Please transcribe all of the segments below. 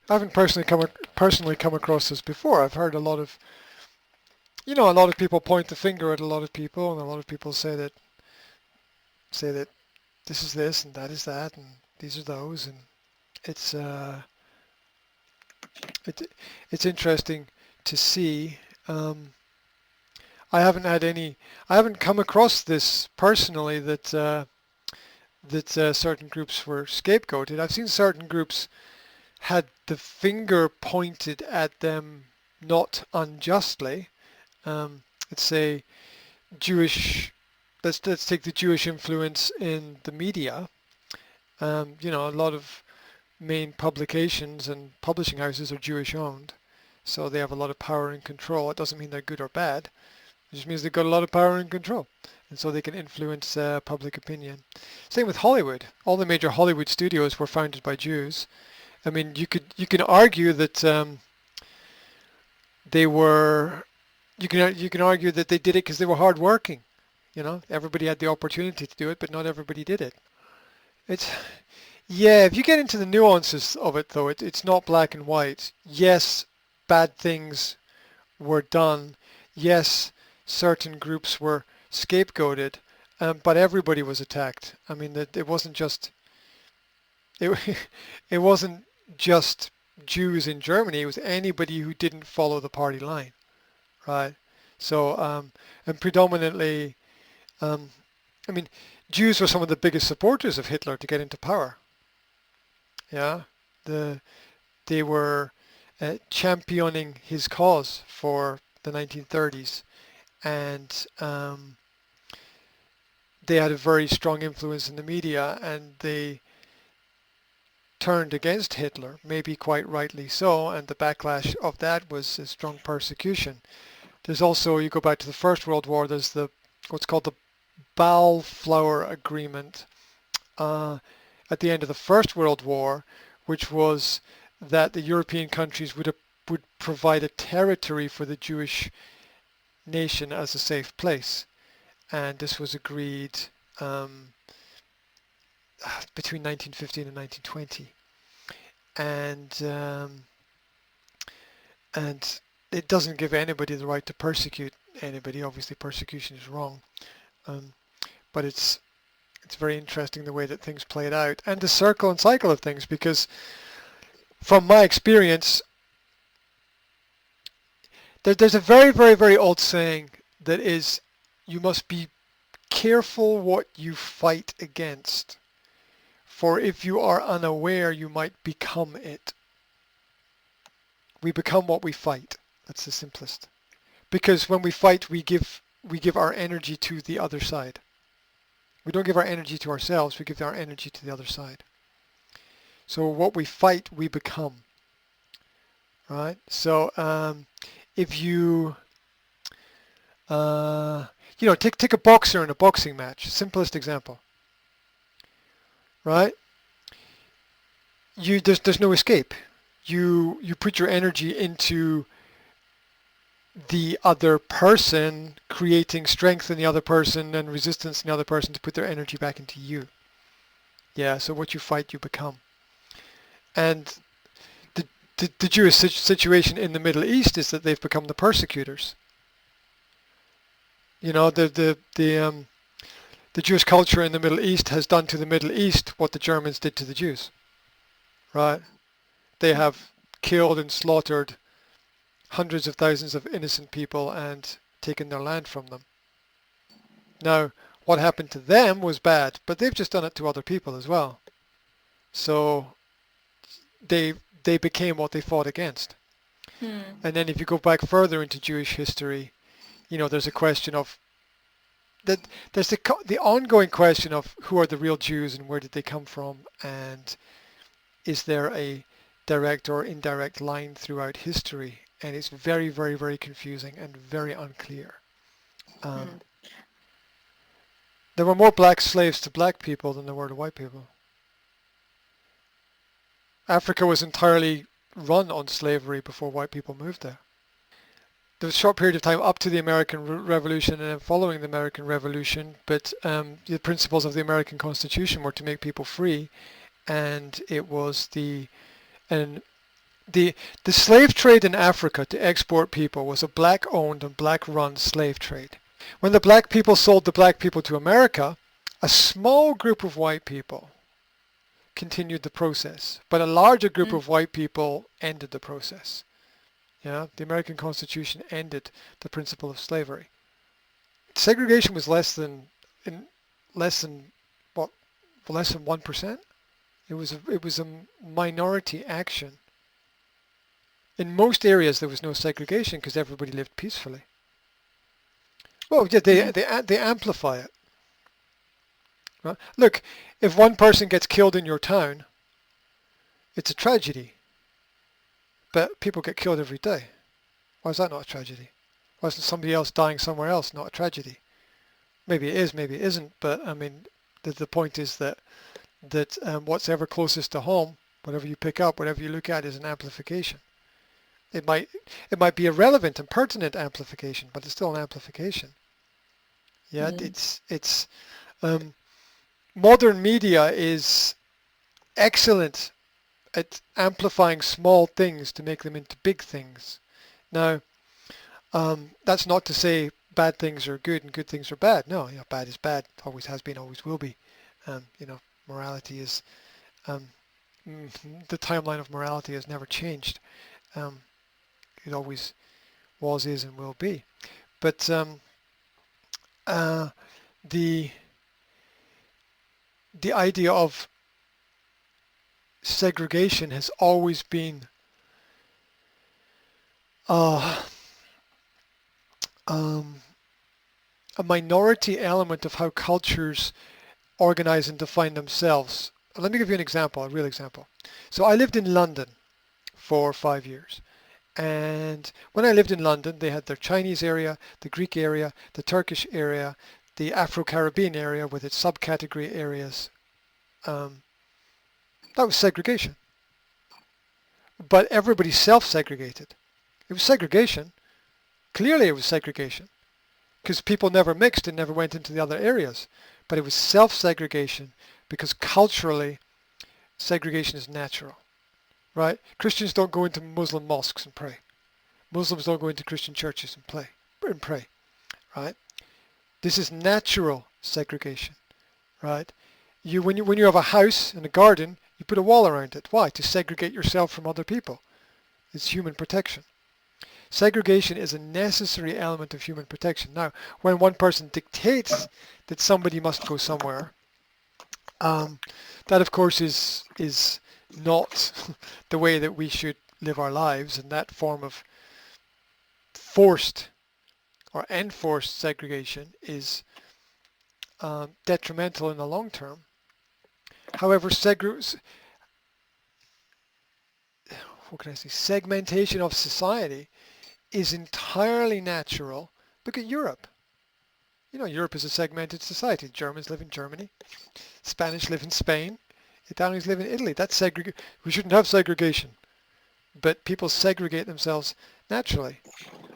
I haven't personally come across this before. I've heard a lot of, a lot of people point the finger at a lot of people, and a lot of people say that this is this and that is that, and these are those, and it's it, it's interesting to see. Um, I haven't come across this personally that certain groups were scapegoated. I've seen certain groups had the finger pointed at them not unjustly. Let's say Jewish. Let's take the Jewish influence in the media. A lot of main publications and publishing houses are Jewish owned, so they have a lot of power and control. It doesn't mean they're good or bad. It just means they've got a lot of power and control, and so they can influence public opinion. Same with Hollywood. All the major Hollywood studios were founded by Jews. I mean, you can argue that they were you can argue that they did it because they were hardworking. Everybody had the opportunity to do it, but not everybody did it. It's Yeah, if you get into the nuances of it, though, it's not black and white. Yes, bad things were done. Yes, certain groups were scapegoated, but everybody was attacked. I mean, it wasn't just it, it wasn't just Jews in Germany. It was anybody who didn't follow the party line, right? So, and predominantly, um, I mean, Jews were some of the biggest supporters of Hitler to get into power. Yeah, the they were championing his cause for the 1930s, and they had a very strong influence in the media, and they turned against Hitler, maybe quite rightly so, and the backlash of that was a strong persecution. There's also, you go back to the First World War, there's what's called the Balfour Agreement uh, at the end of the First World War, which was that the European countries would provide a territory for the Jewish nation as a safe place, and this was agreed um, between 1915 and 1920, and and it doesn't give anybody the right to persecute anybody. Obviously, persecution is wrong, um, but it's very interesting the way that things played out and the circle and cycle of things, because from my experience, there's a very, very, very old saying that is, you must be careful what you fight against, for if you are unaware, you might become it. We become what we fight. That's the simplest. Because when we fight, we give our energy to the other side. We don't give our energy to ourselves, we give our energy to the other side. So what we fight, we become. Right? So if you, take a boxer in a boxing match, simplest example. Right? There's no escape. You put your energy into the other person, creating strength in the other person and resistance in the other person to put their energy back into you. Yeah, so what you fight, you become. And the Jewish situation in the Middle East is that they've become the persecutors. The Jewish culture in the Middle East has done to the Middle East what the Germans did to the Jews, right? They have killed and slaughtered hundreds of thousands of innocent people and taken their land from them. Now, what happened to them was bad, but they've just done it to other people as well. So they became what they fought against. And then if you go back further into Jewish history, there's a question of that there's the ongoing question of who are the real Jews and where did they come from, and is there a direct or indirect line throughout history? And it's very, very, very confusing and very unclear. Mm. There were more black slaves to black people than there were to white people. Africa was entirely run on slavery before white people moved there. There was a short period of time up to the American Revolution and then following the American Revolution, but the principles of the American Constitution were to make people free, and it was and The slave trade in Africa to export people was a black-owned and black-run slave trade. When the black people sold the black people to America, a small group of white people continued the process, but a larger group of white people ended the process. Yeah, the American Constitution ended the principle of slavery. Segregation was less than less than 1%. It was a minority action. In most areas there was no segregation because everybody lived peacefully. Well, yeah, they amplify it. Right? Look, if one person gets killed in your town, it's a tragedy. But people get killed every day. Why is that not a tragedy? Why isn't somebody else dying somewhere else not a tragedy? Maybe it is, maybe it isn't. But I mean, the point is that what's ever closest to home, whatever you pick up, whatever you look at, is an amplification. It might be irrelevant and pertinent amplification, but it's still an amplification. Yeah, it's modern media is excellent at amplifying small things to make them into big things. Now, that's not to say bad things are good and good things are bad. No, bad is bad, always has been, always will be. Morality is the timeline of morality has never changed. It always was, is, and will be. But the idea of segregation has always been a minority element of how cultures organize and define themselves. Let me give you an example, a real example. So I lived in London for 5 years. And when I lived in London, they had their Chinese area, the Greek area, the Turkish area, the Afro-Caribbean area with its subcategory areas. That was segregation. But everybody self-segregated. It was segregation. Clearly it was segregation. Because people never mixed and never went into the other areas. But it was self-segregation because culturally, segregation is natural. Right? Christians don't go into Muslim mosques and pray. Muslims don't go into Christian churches and pray. Right? This is natural segregation. Right? When you have a house and a garden, you put a wall around it. Why? To segregate yourself from other people. It's human protection. Segregation is a necessary element of human protection. Now, when one person dictates that somebody must go somewhere, that of course is not the way that we should live our lives, and that form of forced or enforced segregation is detrimental in the long term. However, segmentation of society is entirely natural. Look at Europe. Europe is a segmented society. Germans live in Germany. Spanish live in Spain. Italians live in Italy. That's we shouldn't have segregation. But people segregate themselves naturally.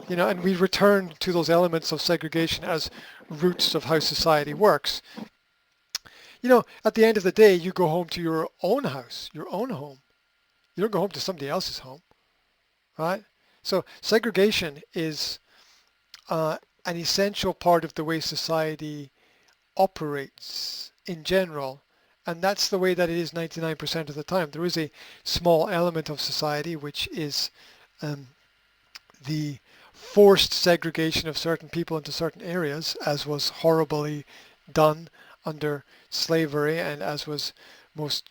And we return to those elements of segregation as roots of how society works. At the end of the day, you go home to your own house, your own home. You don't go home to somebody else's home, right? So segregation is an essential part of the way society operates in general, and that's the way that it is 99% of the time. There is a small element of society which is the forced segregation of certain people into certain areas, as was horribly done under slavery and as was most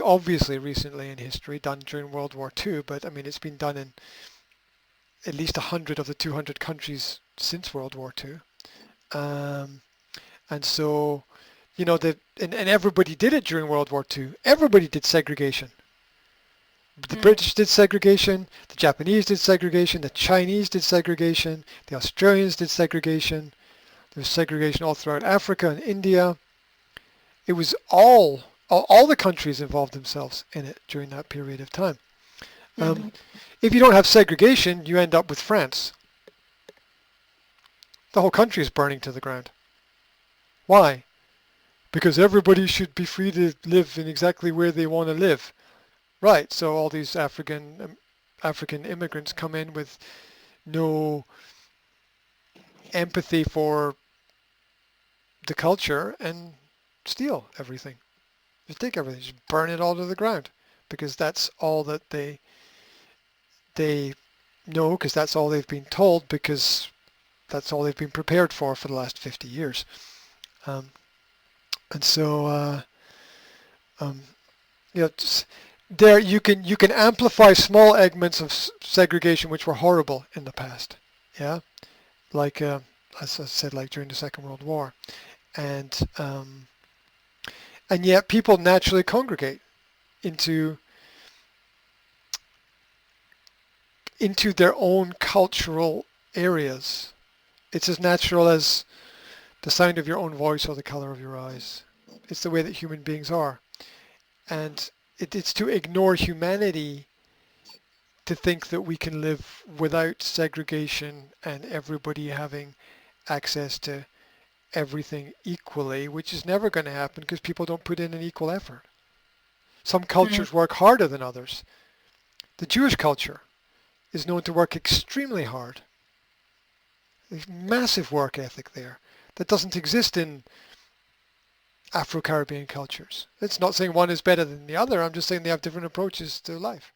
obviously recently in history done during World War II, but I mean it's been done in at least 100 of the 200 countries since World War II. And so, and everybody did it during World War II. Everybody did segregation. The British did segregation, the Japanese did segregation, the Chinese did segregation, the Australians did segregation. There was segregation all throughout Africa and India. It was all the countries involved themselves in it during that period of time. If you don't have segregation, you end up with France. The whole country is burning to the ground. Why? Because everybody should be free to live in exactly where they want to live. Right. So all these African immigrants come in with no empathy for the culture and steal everything. Just take everything, just burn it all to the ground, because that's all that they know, because that's all they've been told, because that's all they've been prepared for the last 50 years. Um, and so um, just, there you can amplify small segments of segregation which were horrible in the past. Yeah, like as I said, like during the Second World War, and um, and yet people naturally congregate into their own cultural areas. It's as natural as the sound of your own voice or the color of your eyes. It's the way that human beings are. And it's to ignore humanity to think that we can live without segregation and everybody having access to everything equally, which is never going to happen because people don't put in an equal effort. Some Mm. cultures work harder than others. The Jewish culture is known to work extremely hard. There's massive work ethic there that doesn't exist in Afro-Caribbean cultures. It's not saying one is better than the other. I'm just saying they have different approaches to life.